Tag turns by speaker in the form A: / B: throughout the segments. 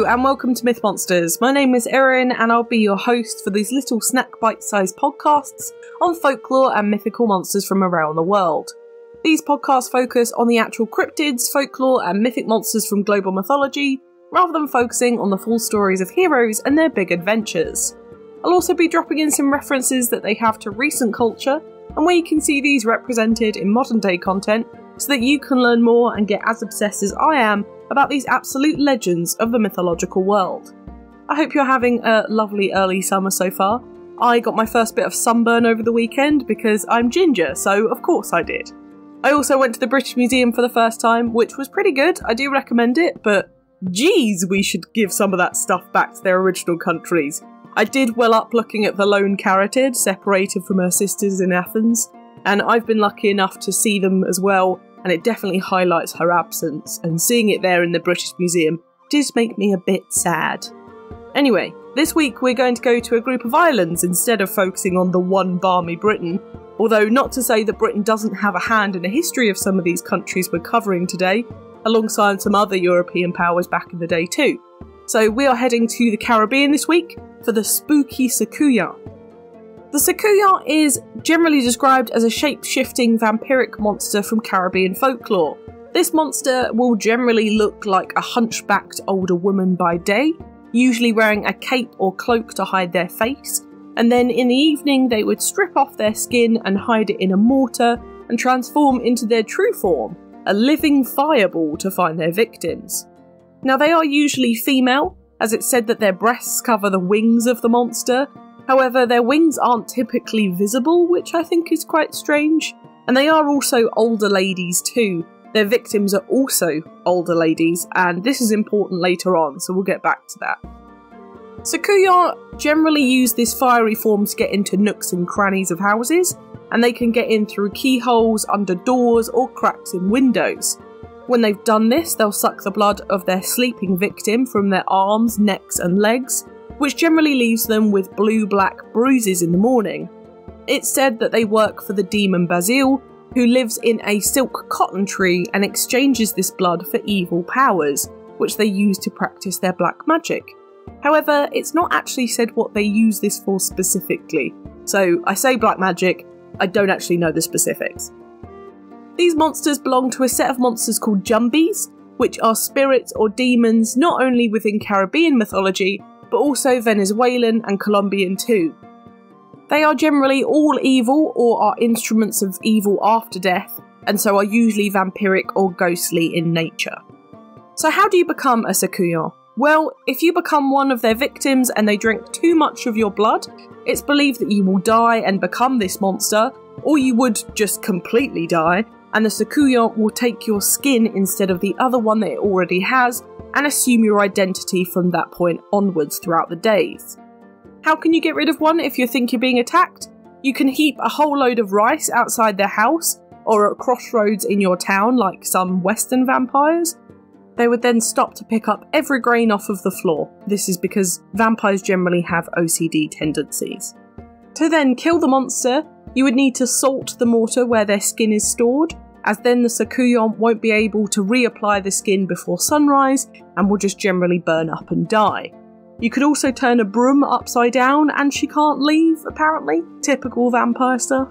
A: and welcome to Myth Monsters. My name is Erin and I'll be your host for these little snack bite-sized podcasts on folklore and mythical monsters from around the world. These podcasts focus on the actual cryptids, folklore and mythic monsters from global mythology, rather than focusing on the full stories of heroes and their big adventures. I'll also be dropping in some references that they have to recent culture and where you can see these represented in modern day content so that you can learn more and get as obsessed as I am about these absolute legends of the mythological world. I hope you're having a lovely early summer so far. I got my first bit of sunburn over the weekend because I'm ginger, so of course I did. I also went to the British Museum for the first time, which was pretty good. I do recommend it, but geez, we should give some of that stuff back to their original countries. I did well up looking at the lone caryatid, separated from her sisters in Athens, and I've been lucky enough to see them as well, and it definitely highlights her absence, and seeing it there in the British Museum did make me a bit sad. Anyway, this week we're going to go to a group of islands instead of focusing on the one balmy Britain, although not to say that Britain doesn't have a hand in the history of some of these countries we're covering today, alongside some other European powers back in the day too. So we are heading to the Caribbean this week for the spooky Soucouyant. The Soucouyant is generally described as a shape-shifting vampiric monster from Caribbean folklore. This monster will generally look like a hunchbacked older woman by day, usually wearing a cape or cloak to hide their face, and then in the evening they would strip off their skin and hide it in a mortar and transform into their true form, a living fireball to find their victims. Now they are usually female, as it's said that their breasts cover the wings of the monster. However, their wings aren't typically visible, which I think is quite strange. And they are also older ladies too. Their victims are also older ladies, and this is important later on, so we'll get back to that. Soucouyant generally use this fiery form to get into nooks and crannies of houses, and they can get in through keyholes, under doors, or cracks in windows. When they've done this, they'll suck the blood of their sleeping victim from their arms, necks, and legs, which generally leaves them with blue-black bruises in the morning. It's said that they work for the demon Basile, who lives in a silk cotton tree and exchanges this blood for evil powers, which they use to practice their black magic. However, it's not actually said what they use this for specifically, so I say black magic, I don't actually know the specifics. These monsters belong to a set of monsters called Jumbies, which are spirits or demons not only within Caribbean mythology, but also Venezuelan and Colombian too. They are generally all evil or are instruments of evil after death, and so are usually vampiric or ghostly in nature. So how do you become a Soucouyant? Well, if you become one of their victims and they drink too much of your blood, it's believed that you will die and become this monster, or you would just completely die, and the Soucouyant will take your skin instead of the other one that it already has, and assume your identity from that point onwards throughout the days. How can you get rid of one if you think you're being attacked? You can heap a whole load of rice outside their house, or at crossroads in your town like some western vampires. They would then stop to pick up every grain off of the floor. This is because vampires generally have OCD tendencies. To then kill the monster, you would need to salt the mortar where their skin is stored, as then the Soucouyant won't be able to reapply the skin before sunrise and will just generally burn up and die. You could also turn a broom upside down and she can't leave, apparently. Typical vampire stuff.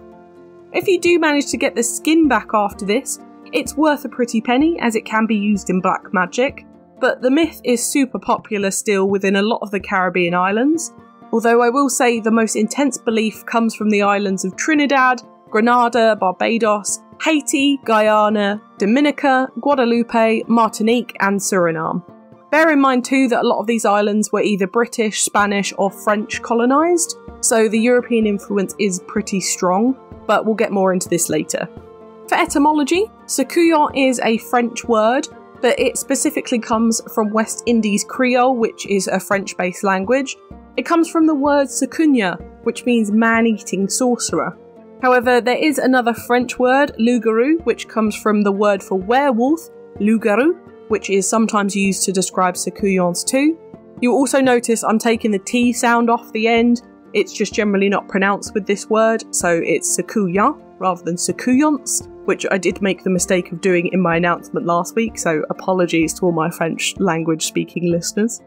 A: If you do manage to get the skin back after this, it's worth a pretty penny as it can be used in black magic, but the myth is super popular still within a lot of the Caribbean islands, although I will say the most intense belief comes from the islands of Trinidad, Grenada, Barbados, Haiti, Guyana, Dominica, Guadeloupe, Martinique and Suriname. Bear in mind too that a lot of these islands were either British, Spanish or French colonised, so the European influence is pretty strong, but we'll get more into this later. For etymology, Soucouyant is a French word, but it specifically comes from West Indies Creole, which is a French-based language. It comes from the word Soucouyant, which means man-eating sorcerer. However, there is another French word, loup-garou, which comes from the word for werewolf, loup-garou, which is sometimes used to describe Soucouyants too. You'll also notice I'm taking the T sound off the end. It's just generally not pronounced with this word, so it's Soucouyant rather than Soucouyants, which I did make the mistake of doing in my announcement last week, so apologies to all my French language speaking listeners.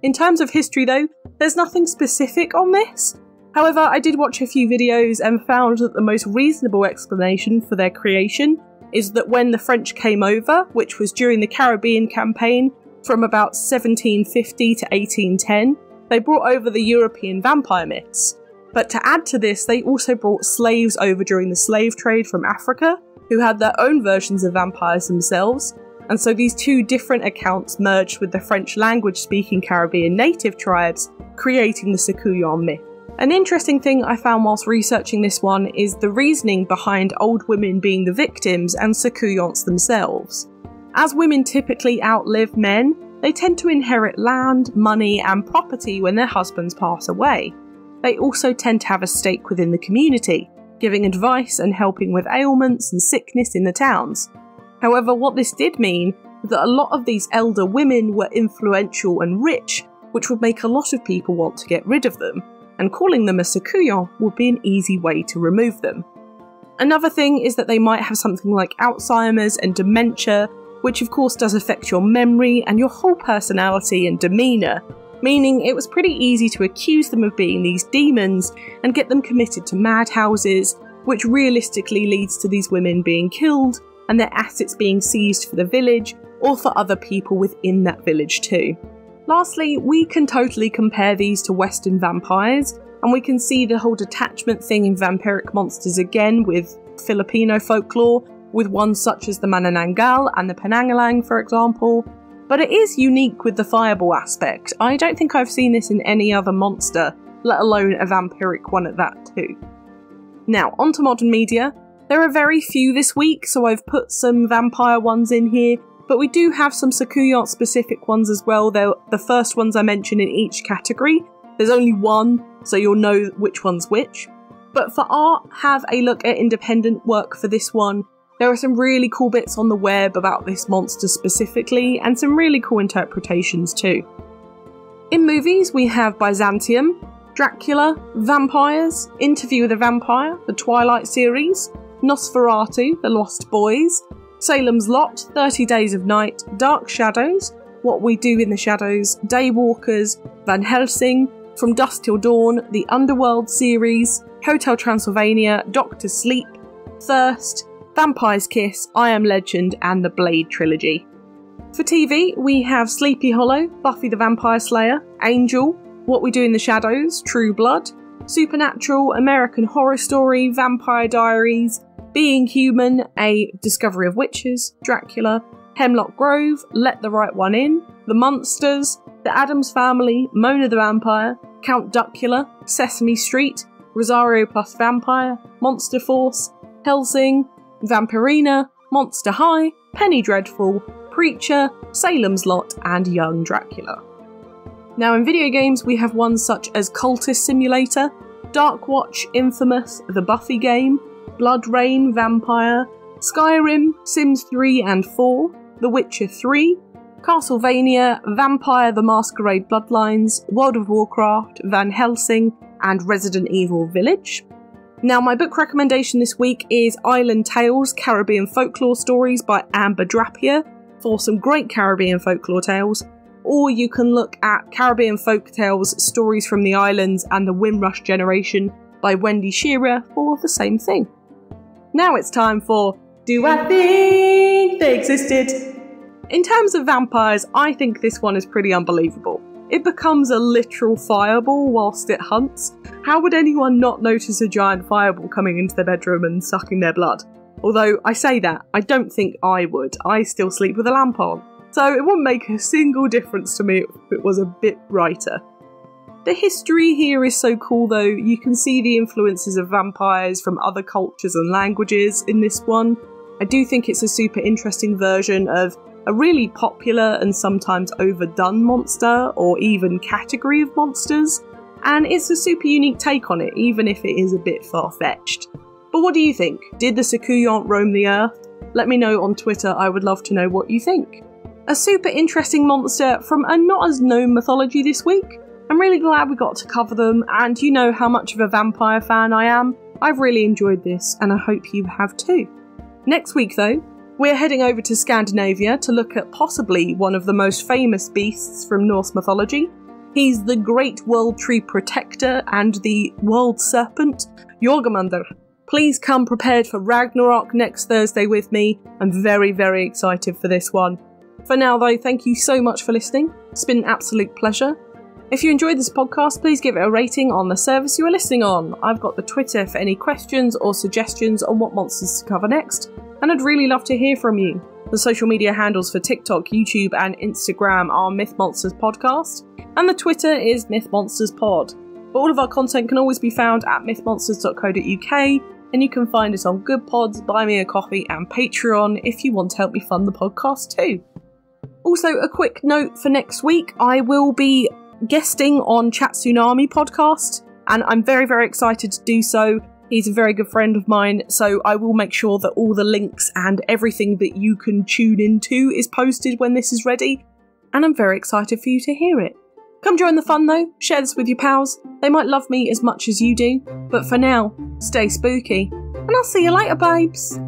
A: In terms of history though, there's nothing specific on this. However, I did watch a few videos and found that the most reasonable explanation for their creation is that when the French came over, which was during the Caribbean campaign from about 1750 to 1810, they brought over the European vampire myths. But to add to this, they also brought slaves over during the slave trade from Africa, who had their own versions of vampires themselves, and so these two different accounts merged with the French language-speaking Caribbean native tribes, creating the Soucouyant myth. An interesting thing I found whilst researching this one is the reasoning behind old women being the victims and Soucouyants themselves. As women typically outlive men, they tend to inherit land, money and property when their husbands pass away. They also tend to have a stake within the community, giving advice and helping with ailments and sickness in the towns. However, what this did mean was that a lot of these elder women were influential and rich, which would make a lot of people want to get rid of them, and calling them a Soucouyant would be an easy way to remove them. Another thing is that they might have something like Alzheimer's and dementia, which of course does affect your memory and your whole personality and demeanour, meaning it was pretty easy to accuse them of being these demons and get them committed to madhouses, which realistically leads to these women being killed and their assets being seized for the village or for other people within that village too. Lastly, we can totally compare these to Western vampires, and we can see the whole detachment thing in vampiric monsters again with Filipino folklore, with ones such as the Manananggal and the Panangalang for example. But it is unique with the fireball aspect. I don't think I've seen this in any other monster, let alone a vampiric one at that too. Now, onto modern media. There are very few this week, so I've put some vampire ones in here, but we do have some Soucouyant specific ones as well. They're the first ones I mention in each category. There's only one, so you'll know which one's which. But for art, have a look at independent work for this one. There are some really cool bits on the web about this monster specifically, and some really cool interpretations too. In movies, we have Byzantium, Dracula, Vampires, Interview with a Vampire, the Twilight series, Nosferatu, The Lost Boys, Salem's Lot, 30 Days of Night, Dark Shadows, What We Do in the Shadows, Daywalkers, Van Helsing, From Dusk Till Dawn, the Underworld series, Hotel Transylvania, Doctor Sleep, Thirst, Vampire's Kiss, I Am Legend and the Blade trilogy. For TV, we have Sleepy Hollow, Buffy the Vampire Slayer, Angel, What We Do in the Shadows, True Blood, Supernatural, American Horror Story, Vampire Diaries, Being Human, A Discovery of Witches, Dracula, Hemlock Grove, Let the Right One In, The Munsters, The Addams Family, Mona the Vampire, Count Duckula, Sesame Street, Rosario plus Vampire, Monster Force, Helsing, Vampirina, Monster High, Penny Dreadful, Preacher, Salem's Lot, and Young Dracula. Now in video games we have ones such as Cultist Simulator, Darkwatch, Infamous, The Buffy Game, Blood Rain, Vampire, Skyrim, Sims 3 and 4, The Witcher 3, Castlevania, Vampire the Masquerade Bloodlines, World of Warcraft, Van Helsing, and Resident Evil Village. Now my book recommendation this week is Island Tales, Caribbean Folklore Stories by Amber Drapier for some great Caribbean folklore tales, or you can look at Caribbean Folk Tales, Stories from the Islands and the Windrush Generation by Wendy Shearer for the same thing. Now it's time for Do I Think They Existed? In terms of vampires, I think this one is pretty unbelievable. It becomes a literal fireball whilst it hunts. How would anyone not notice a giant fireball coming into their bedroom and sucking their blood? Although, I say that, I don't think I would. I still sleep with a lamp on. So it wouldn't make a single difference to me if it was a bit brighter. The history here is so cool though. You can see the influences of vampires from other cultures and languages in this one. I do think it's a super interesting version of a really popular and sometimes overdone monster, or even category of monsters, and it's a super unique take on it, even if it is a bit far-fetched. But what do you think? Did the Soucouyant roam the earth? Let me know on Twitter, I would love to know what you think. A super interesting monster from a not as known mythology this week. I'm really glad we got to cover them, and you know how much of a vampire fan I am. I've really enjoyed this, and I hope you have too. Next week though, We're heading over to Scandinavia to look at possibly one of the most famous beasts from Norse mythology. He's the Great World Tree Protector and the World Serpent, Jormungandr. Please come prepared for Ragnarok next Thursday with me. I'm very, very excited for this one. For now though, thank you so much for listening. It's been an absolute pleasure. If you enjoyed this podcast, please give it a rating on the service you are listening on. I've got the Twitter for any questions or suggestions on what monsters to cover next, and I'd really love to hear from you. The social media handles for TikTok, YouTube and Instagram are Myth Monsters Podcast, and the Twitter is Myth Monsters Pod. But all of our content can always be found at mythmonsters.co.uk, and you can find us on Good Pods, Buy Me a Coffee and Patreon if you want to help me fund the podcast too. Also, a quick note for next week, I will be guesting on Chat Tsunami podcast, and I'm very, very excited to do so. He's a very good friend of mine, so I will make sure that all the links and everything that you can tune into is posted when this is ready, and I'm very excited for you to hear it. Come join the fun though, share this with your pals, they might love me as much as you do, but for now, stay spooky, and I'll see you later babes!